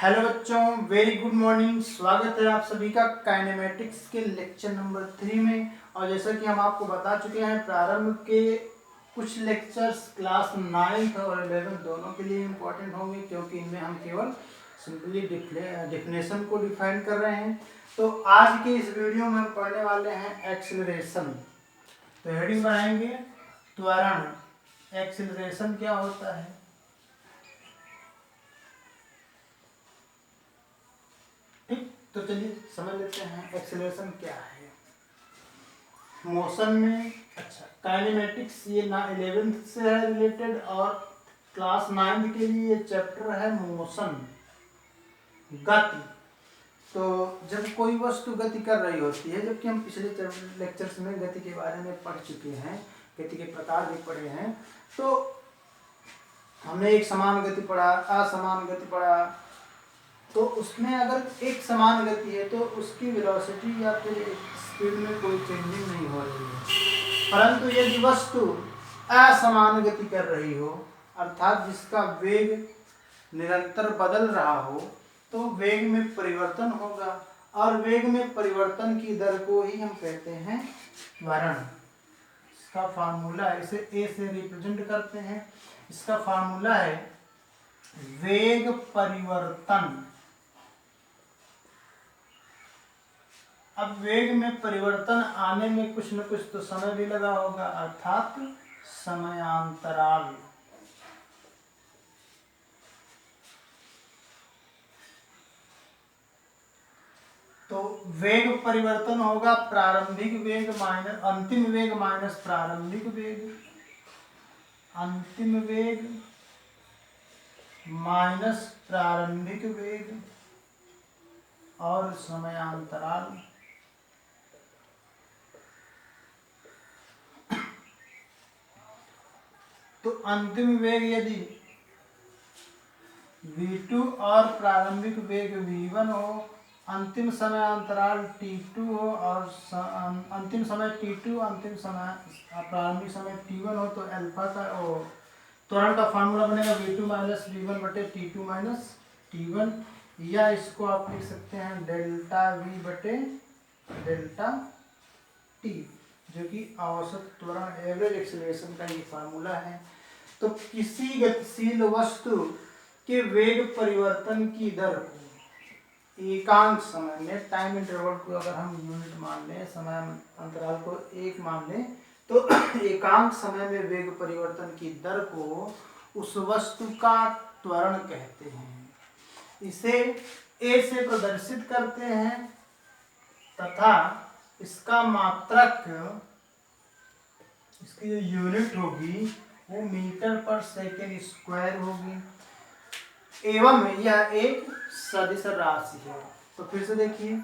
Hello बच्चों, very good morning. स्वागत है आप सभी का काइनेमेटिक्स के लेक्चर नंबर 3 में। और जैसा कि हम आपको बता चुके हैं, प्रारंभ के कुछ लेक्चर्स क्लास 9 और 11 दोनों के लिए इम्पोर्टेंट होंगे, क्योंकि इनमें हम केवल सिंपली डिफिनेशन को डिफाइन कर रहे हैं। तो आज के इस वीडियो में हम पढ़ने वाले हैं एक्सीलरेशन। तो हेडिंग बनाएंगे त्वरण। एक्सीलरेशन क्या होता है? ठीक, तो चलिए समझ लेते हैं एक्सेलरेशन क्या है। मोशन में काइनेमेटिक्स ये ना 11th से है रिलेटेड, और क्लास 9 के लिए ये चैप्टर है मोशन, गति। तो जब कोई वस्तु गति कर रही होती है, जबकि हम पिछले लेक्चर्स में गति के बारे में पढ़ चुके हैं, गति के प्रकार भी पढ़े हैं। तो हमने एक समान गति पढ़ा, असमान गति पढ़ा। तो उसमें अगर एक समान गति है तो उसकी वेलोसिटी या फिर स्पीड में कोई चेंजिंग नहीं हो रही है। परंतु यदि वस्तु असमान गति कर रही हो, अर्थात जिसका वेग निरंतर बदल रहा हो, तो वेग में परिवर्तन होगा। और वेग में परिवर्तन की दर को ही हम कहते हैं त्वरण। इसका फार्मूला है, इसे ए से रिप्रेजेंट करते हैं। इसका फार्मूला है वेग परिवर्तन। अब वेग में परिवर्तन आने में कुछ न कुछ तो समय भी लगा होगा, अर्थात समयांतराल। तो वेग परिवर्तन होगा प्रारंभिक वेग माइनस अंतिम वेग माइनस प्रारंभिक वेग, अंतिम वेग माइनस प्रारंभिक वेग और समयांतराल। तो अंतिम वेग यदि v2 और प्रारंभिक वेग v1 हो, अंतिम समय अंतराल t2 हो, और अंतिम समय t2, अंतिम समय प्रारंभिक समय t1 हो, तो अल्फा का त्वरण का फार्मूला बनेगा v2 माइनस v1 बटे t2 माइनस t1, या इसको आप लिख सकते हैं डेल्टा v बटे डेल्टा t, जो कि औसत त्वरण, एवरेज एक्सीलरेशन का ये फार्मूला है। तो किसी गतिशील वस्तु के वेग परिवर्तन की दर को एकांक समय में, टाइम इंटरवल को अगर हम यूनिट मान लें, समय अंतराल को 1 मान लें, तो एकांक समय में वेग परिवर्तन की दर को उस वस्तु का त्वरण कहते हैं। इसे ए से प्रदर्शित करते हैं, तथा इसका मात्रक, इसकी जो यूनिट होगी वो मीटर पर सेकेंड स्क्वायर होगी, एवं यह एक सदिश राशि है। तो फिर से देखिए,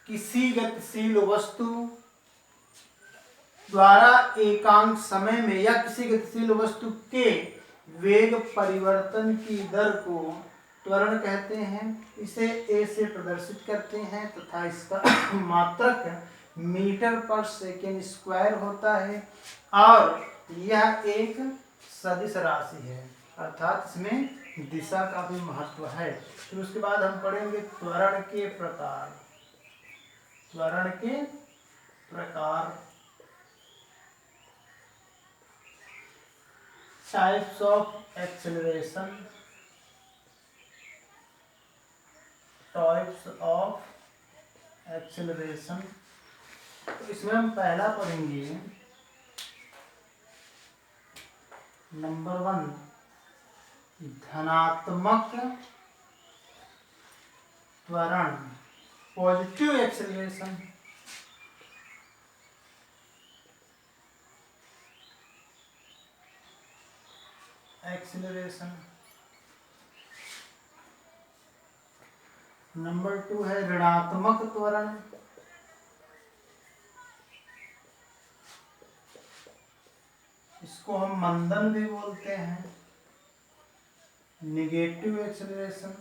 किसी गतिशील वस्तु द्वारा एकांक समय में या किसी गतिशील वस्तु के वेग परिवर्तन की दर को त्वरण कहते हैं। इसे ए से प्रदर्शित करते हैं, तथा इसका मात्रक मीटर पर सेकेंड स्क्वायर होता है, और यह एक सदिश राशि है, अर्थात इसमें दिशा का भी महत्व है। फिर उसके बाद हम पढ़ेंगे त्वरण के प्रकार। त्वरण के प्रकार, types of acceleration, types of acceleration. तो इसमें हम पहला पढ़ेंगे नंबर 1, धनात्मक त्वरण, पॉजिटिव एक्सेलरेशन। एक्सेलरेशन। नंबर 2 है ऋणात्मक त्वरण। इसको हम मंदन भी बोलते हैं, निगेटिव एक्सेलरेशन।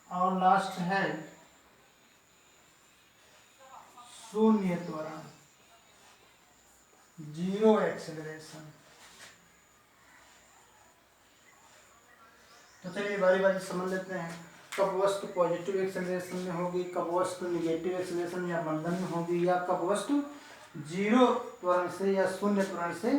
और लास्ट है शून्य त्वरण। Zero acceleration. तो चलिए बारी बारी समझ लेते हैं। कब वस्तु पॉजिटिव एक्सेलरेशन में होगी, कब वस्तु निगेटिव एक्सेलरेशन या मंदन में होगी, या कब वस्तु जीरो त्वरण से या शून्य त्वरण से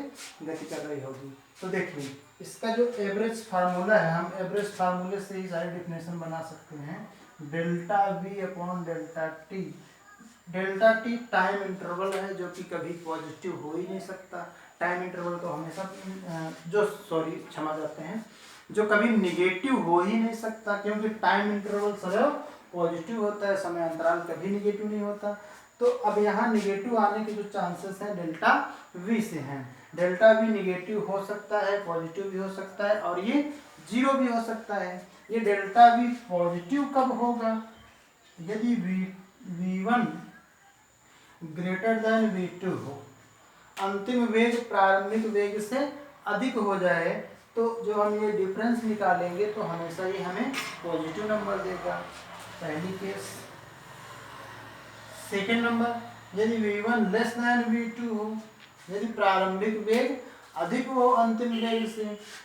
गति कर रही होगी। तो देखिए इसका जो एवरेज फार्मूला है, हम एवरेज फार्मूले से ही सारी डिफिनेशन बना सकते हैं। Delta we upon delta T. Delta T time interval है जो कि कभी पॉजिटिव हो ही नहीं सकता। टाइम इंटरवल तो हमेशा क्षमा करते हैं, जो कभी निगेटिव हो ही नहीं सकता, क्योंकि टाइम इंटरवल सदैव पॉजिटिव होता है, समय अंतराल कभी निगेटिव नहीं होता। तो अब यहाँ निगेटिव आने के जो चांसेस हैं डेल्टा वी से हैं। डेल्टा वी निगेटिव हो सकता है, पॉजिटिव भी हो सकता है, और ये जीरो भी हो सकता है। ये डेल्टा वी पॉजिटिव कब होगा? यदि V1 ग्रेटर देन V2 हो, अंतिम वेग प्रारंभिक वेग से अधिक हो जाए, तो जो हम ये डिफरेंस निकालेंगे तो हमेशा ये हमें पॉजिटिव नंबर देगा, पहली केस। सेकेंड नंबर, यदि V1 लेस देन V2 हो, यदि प्रारंभिक वेग अधिक हो अंतिम वेग से,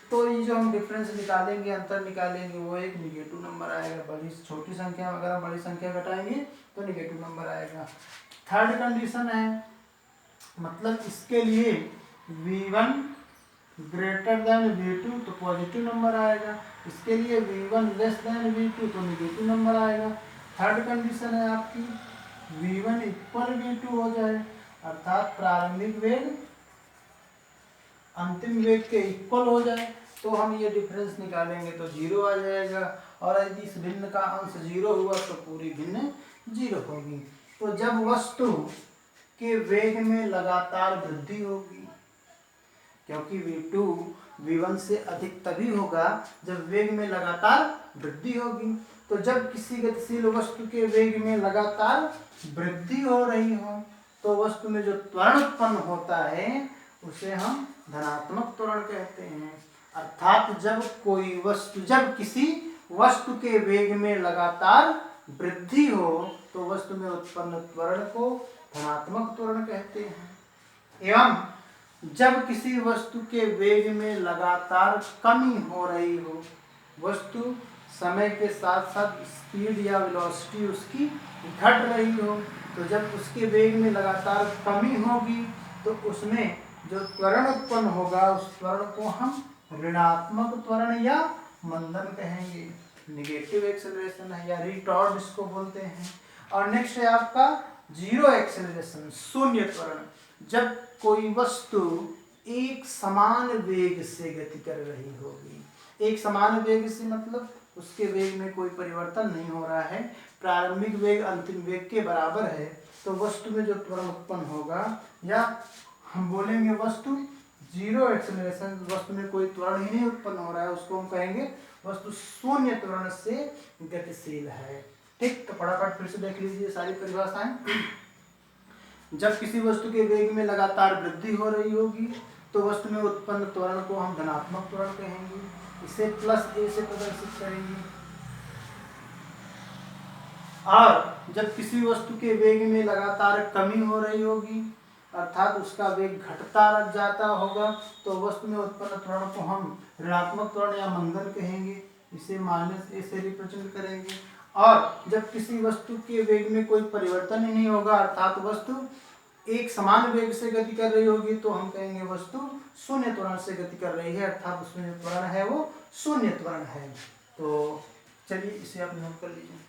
तो ये जो हम डिफरेंस निकालेंगे, अंतर निकालेंगे, वो एक निगेटिव नंबर आएगा। बड़ी छोटी संख्या अगर हम बड़ी संख्या घटाएंगे तो निगेटिव नंबर आएगा। थर्ड कंडीशन है, मतलब इसके लिए V1 ग्रेटर देन V2 तो पॉजिटिव नंबर आएगा, इसके लिए V1 लेस देन V2 तो निगेटिव नंबर आएगा। थर्ड कंडीशन है आपकी V1 इक्वल V2 हो जाए, अर्थात प्रारंभिक वेग अंतिम वेग के इक्वल हो जाए, तो हम ये डिफरेंस निकालेंगे तो जीरो आ जाएगा। और यदि इस भिन्न का अंश जीरो हुआ तो पूरी भिन्न जीरो होगी। तो जब वस्तु के वेग में लगातार वृद्धि होगी, क्योंकि V2 V1 से अधिक तभी होगा जब वेग में लगातार वृद्धि होगी। तो जब किसी गतिशील वस्तु के वेग में लगातार वृद्धि हो रही हो, तो वस्तु में जो त्वरण उत्पन्न होता है उसे हम धनात्मक त्वरण कहते हैं। अर्थात जब किसी वस्तु के वेग में लगातार वृद्धि हो, तो वस्तु में उत्पन्न त्वरण को धनात्मक त्वरण कहते हैं। एवं जब किसी वस्तु के वेग में लगातार कमी हो रही हो, वस्तु समय के साथ साथ स्पीड या वेलोसिटी उसकी घट रही हो, तो जब उसके वेग में लगातार कमी होगी तो उसमें जो त्वरण उत्पन्न होगा उस त्वरण को हम ऋणात्मक त्वरण या मंदन कहेंगे। निगेटिव एक्सेलरेशन है या रिटॉर्ड इसको बोलते हैं। और नेक्स्ट है आपका जीरो एक्सेलरेशन, शून्य त्वरण। जब कोई वस्तु एक समान वेग से गति कर रही होगी, एक समान वेग से मतलब उसके वेग में कोई परिवर्तन नहीं हो रहा है, प्रारंभिक वेग अंतिम वेग के बराबर है, तो वस्तु में जो त्वरण उत्पन्न होगा, या हम बोलेंगे वस्तु जीरो एक्सेलरेशन, वस्तु में कोई त्वरण ही नहीं उत्पन्न हो रहा है, उसको हम कहेंगे वस्तु शून्य त्वरण से गतिशील है। ठीक, तो फटाफट फिर से देख लीजिए सारी परिभाषाएं। जब किसी वस्तु के वेग में लगातार वृद्धि हो रही होगी, तो वस्तु में उत्पन्न त्वरण को हम धनात्मक त्वरण कहेंगे, इसे प्लस ए से प्रदर्शित करेंगे। और जब किसी वस्तु के वेग में लगातार कमी हो रही होगी, अर्थात उसका वेग घटता रह जाता होगा, तो वस्तु में उत्पन्न त्वरण को हम ऋणात्मक त्वरण या मंदन कहेंगे, इसे माइनस ए से रिप्रेजेंट करेंगे। और जब किसी वस्तु के वेग में कोई परिवर्तन ही नहीं होगा, अर्थात वस्तु एक समान वेग से गति कर रही होगी, तो हम कहेंगे वस्तु शून्य त्वरण से गति कर रही है, अर्थात उसमें जो त्वरण है वो शून्य त्वरण है। तो चलिए इसे आप नोट कर लीजिए।